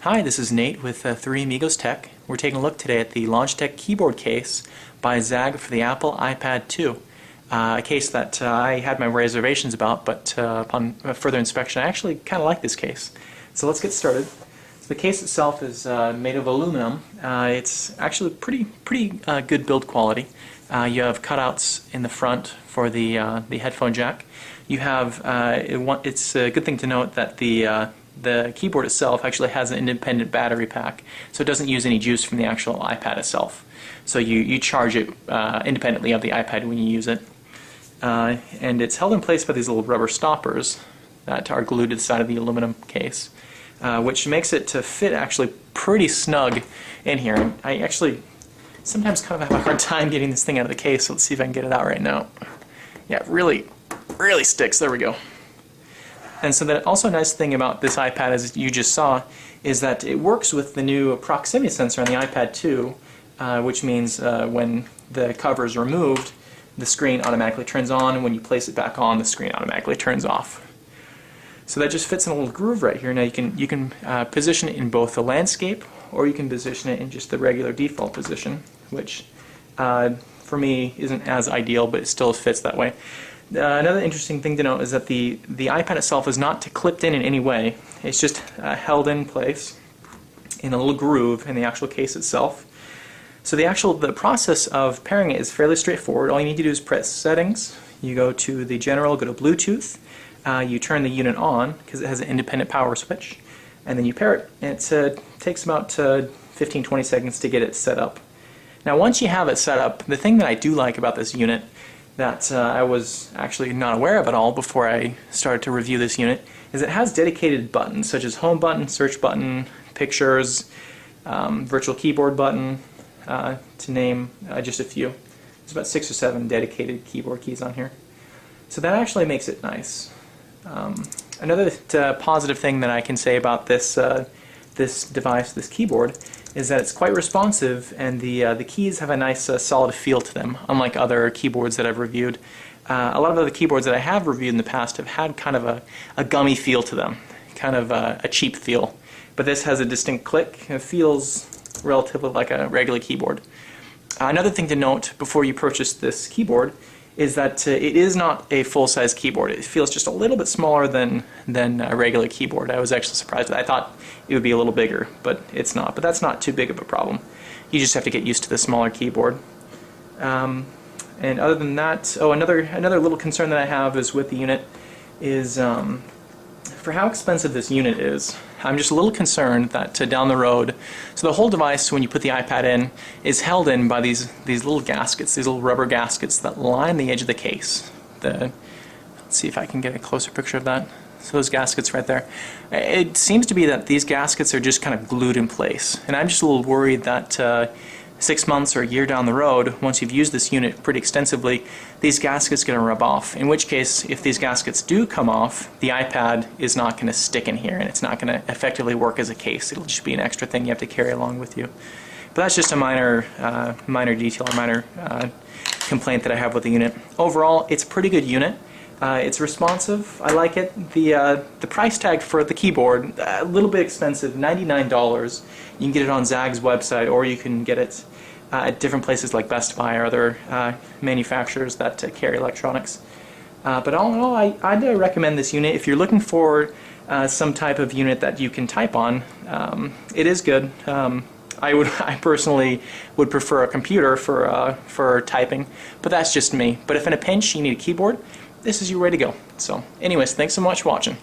Hi, this is Nate with 3 Amigos Tech. We're taking a look today at the Logitech keyboard case by Zagg for the Apple iPad 2. A case that I had my reservations about, but upon further inspection I actually kind of like this case. So let's get started. So the case itself is made of aluminum. It's actually pretty good build quality. You have cutouts in the front for the headphone jack. You have it's a good thing to note that the keyboard itself actually has an independent battery pack, so it doesn't use any juice from the actual iPad itself. So you charge it independently of the iPad when you use it. And it's held in place by these little rubber stoppers that are glued to the side of the aluminum case, which makes it to fit actually pretty snug in here. And I actually sometimes kind of have a hard time getting this thing out of the case, so let's see if I can get it out right now. Yeah, it really sticks. There we go. And so the also nice thing about this iPad, as you just saw, is that it works with the new proximity sensor on the iPad 2, which means when the cover is removed, the screen automatically turns on, and when you place it back on, the screen automatically turns off. So that just fits in a little groove right here. Now you can position it in both the landscape, or you can position it in just the regular default position, which for me isn't as ideal, but it still fits that way. Another interesting thing to note is that the iPad itself is not clipped in any way. It's just held in place in a little groove in the actual case itself. So the process of pairing it is fairly straightforward. All you need to do is press settings. You go to the general, go to Bluetooth. You turn the unit on because it has an independent power switch, and then you pair it. And it takes about 15-20 seconds to get it set up. Now once you have it set up, the thing that I do like about this unit that I was actually not aware of at all before I started to review this unit is it has dedicated buttons such as home button, search button, pictures, virtual keyboard button, to name just a few. There's about 6 or 7 dedicated keyboard keys on here. So that actually makes it nice. Another positive thing that I can say about this device, this keyboard, is that it's quite responsive, and the keys have a nice solid feel to them, unlike other keyboards that I've reviewed. A lot of other keyboards that I have reviewed in the past have had kind of a gummy feel to them, kind of a cheap feel. But this has a distinct click, and it feels relatively like a regular keyboard. Another thing to note before you purchase this keyboard is that it is not a full-size keyboard. It feels just a little bit smaller than a regular keyboard. I was actually surprised. I thought it would be a little bigger, but it's not. But that's not too big of a problem. You just have to get used to the smaller keyboard. And other than that, another little concern that I have is with the unit is for how expensive this unit is. I'm just a little concerned that down the road, so the whole device, when you put the iPad in, is held in by these little gaskets, these little rubber gaskets that line the edge of the case. Let's see if I can get a closer picture of that. So those gaskets right there. It seems to be that these gaskets are just kind of glued in place, and I'm just a little worried that 6 months or a year down the road, once you've used this unit pretty extensively, these gaskets are going to rub off. In which case, if these gaskets do come off, the iPad is not going to stick in here, and it's not going to effectively work as a case. It'll just be an extra thing you have to carry along with you. But that's just a minor detail, a minor complaint that I have with the unit. Overall, it's a pretty good unit. It's responsive. I like it. The price tag for the keyboard, a little bit expensive, $99. You can get it on Zagg's website, or you can get it at different places like Best Buy or other manufacturers that carry electronics. But all in all, I'd recommend this unit. If you're looking for some type of unit that you can type on, it is good. I personally would prefer a computer for typing, but that's just me. But if in a pinch you need a keyboard, this is your way to go. So anyways, thanks so much for watching.